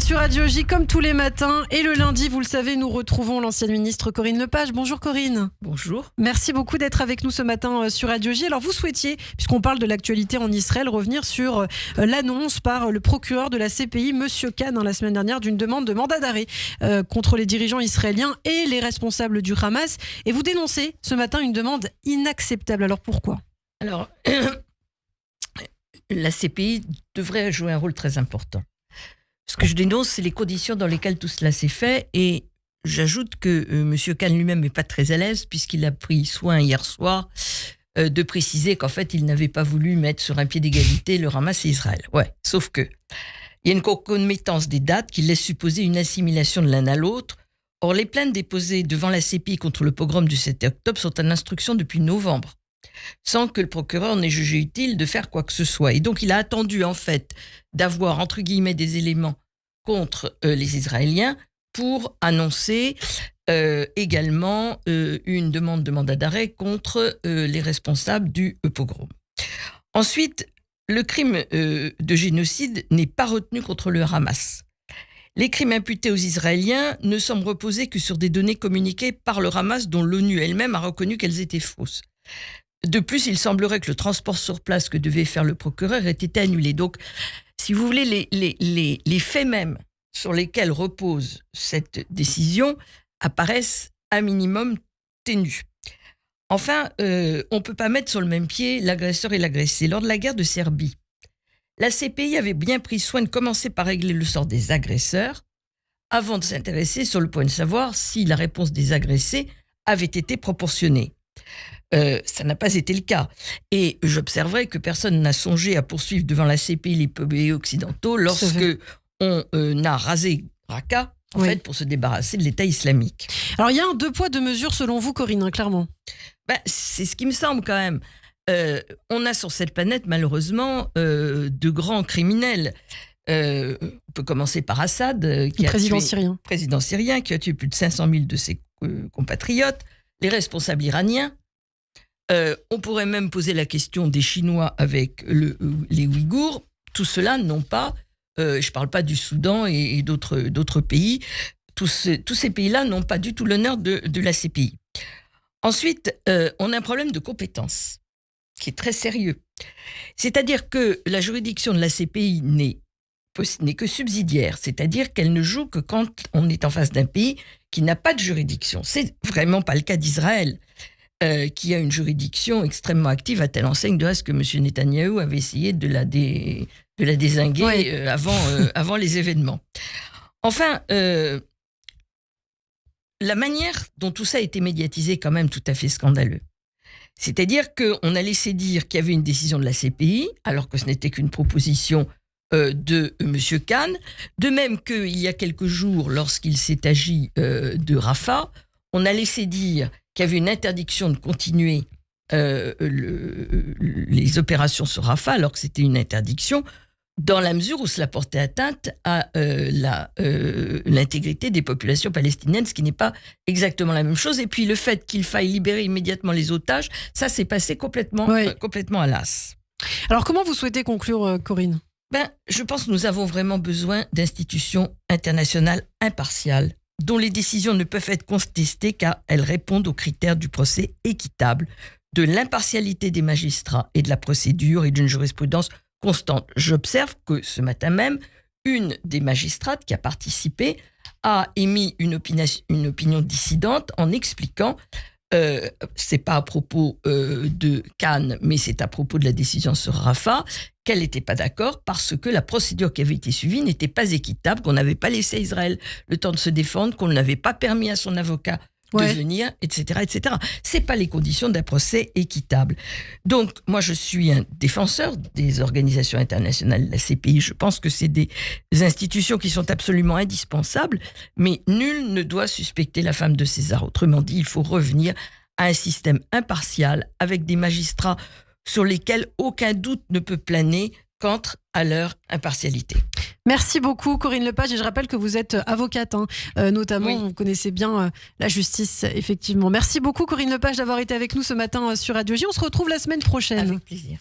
sur Radio J comme tous les matins. Et le lundi, vous le savez, nous retrouvons l'ancienne ministre Corinne Lepage. Bonjour Corinne. Bonjour. Merci beaucoup d'être avec nous ce matin sur Radio J. Alors vous souhaitiez, puisqu'on parle de l'actualité en Israël, revenir sur l'annonce par le procureur de la CPI, Monsieur Khan, la semaine dernière, d'une demande de mandat d'arrêt contre les dirigeants israéliens et les responsables du Hamas. Et vous dénoncez ce matin une demande inacceptable. Alors pourquoi ? Alors, la CPI devrait jouer un rôle très important. Ce que je dénonce, c'est les conditions dans lesquelles tout cela s'est fait. Et j'ajoute que M. Khan lui-même n'est pas très à l'aise, puisqu'il a pris soin hier soir de préciser qu'en fait, il n'avait pas voulu mettre sur un pied d'égalité le Hamas et Israël. Ouais, sauf que il y a une concomitance des dates qui laisse supposer une assimilation de l'un à l'autre. Or, les plaintes déposées devant la CPI contre le pogrom du 7 octobre sont en instruction depuis novembre, sans que le procureur n'ait jugé utile de faire quoi que ce soit. Et donc, il a attendu, en fait, d'avoir, entre guillemets, des éléments contre les Israéliens pour annoncer également une demande de mandat d'arrêt contre les responsables du pogrom. Ensuite, le crime de génocide n'est pas retenu contre le Hamas. Les crimes imputés aux Israéliens ne semblent reposer que sur des données communiquées par le Hamas dont l'ONU elle-même a reconnu qu'elles étaient fausses. De plus, il semblerait que le transport sur place que devait faire le procureur ait été annulé. Donc, si vous voulez, les faits mêmes sur lesquels repose cette décision apparaissent à minimum ténus. Enfin, on ne peut pas mettre sur le même pied l'agresseur et l'agressé. Lors de la guerre de Serbie, la CPI avait bien pris soin de commencer par régler le sort des agresseurs avant de s'intéresser sur le point de savoir si la réponse des agressés avait été proportionnée. Ça n'a pas été le cas. Et j'observerai que personne n'a songé à poursuivre devant la CPI les pays occidentaux lorsque on a rasé Raqqa, en fait, pour se débarrasser de l'État islamique. Alors, il y a un deux poids, deux mesures selon vous, Corinne, clairement. C'est ce qui me semble quand même. On a sur cette planète, malheureusement, de grands criminels. On peut commencer par Assad, président syrien, qui a tué plus de 500 000 de ses compatriotes, les responsables iraniens. On pourrait même poser la question des Chinois avec les Ouïghours. Tout cela n'ont pas, je ne parle pas du Soudan et d'autres pays, tous ces pays-là n'ont pas du tout l'honneur de la CPI. Ensuite, on a un problème de compétence qui est très sérieux. C'est-à-dire que la juridiction de la CPI n'est que subsidiaire, c'est-à-dire qu'elle ne joue que quand on est en face d'un pays qui n'a pas de juridiction. C'est vraiment pas le cas d'Israël, qui a une juridiction extrêmement active, à telle enseigne de reste que M. Netanyahou avait essayé de la dézinguer avant les événements. Enfin, la manière dont tout ça a été médiatisé est quand même tout à fait scandaleux. C'est-à-dire qu'on a laissé dire qu'il y avait une décision de la CPI, alors que ce n'était qu'une proposition de M. Khan. De même qu'il y a quelques jours, lorsqu'il s'est agi de Rafah, on a laissé dire qu'il y avait une interdiction de continuer les opérations sur Rafah, alors que c'était une interdiction, dans la mesure où cela portait atteinte à l'intégrité des populations palestiniennes, ce qui n'est pas exactement la même chose. Et puis le fait qu'il faille libérer immédiatement les otages, ça s'est passé complètement à l'as. Alors comment vous souhaitez conclure, Corinne ? Je pense que nous avons vraiment besoin d'institutions internationales impartiales, dont les décisions ne peuvent être contestées car elles répondent aux critères du procès équitable, de l'impartialité des magistrats et de la procédure et d'une jurisprudence constante. J'observe que ce matin même, une des magistrates qui a participé a émis une opinion dissidente en expliquant, c'est pas à propos de Cannes, mais c'est à propos de la décision sur Rafah, qu'elle n'était pas d'accord parce que la procédure qui avait été suivie n'était pas équitable, qu'on n'avait pas laissé à Israël le temps de se défendre, qu'on n'avait pas permis à son avocat de venir, etc., etc. C'est pas les conditions d'un procès équitable. Donc, moi, je suis un défenseur des organisations internationales, la CPI. Je pense que c'est des institutions qui sont absolument indispensables, mais nul ne doit suspecter la femme de César. Autrement dit, il faut revenir à un système impartial avec des magistrats sur lesquels aucun doute ne peut planer quant à leur impartialité. Merci beaucoup Corinne Lepage, et je rappelle que vous êtes avocate, notamment, vous connaissez bien la justice, effectivement. Merci beaucoup Corinne Lepage d'avoir été avec nous ce matin sur Radio J. On se retrouve la semaine prochaine. Avec plaisir.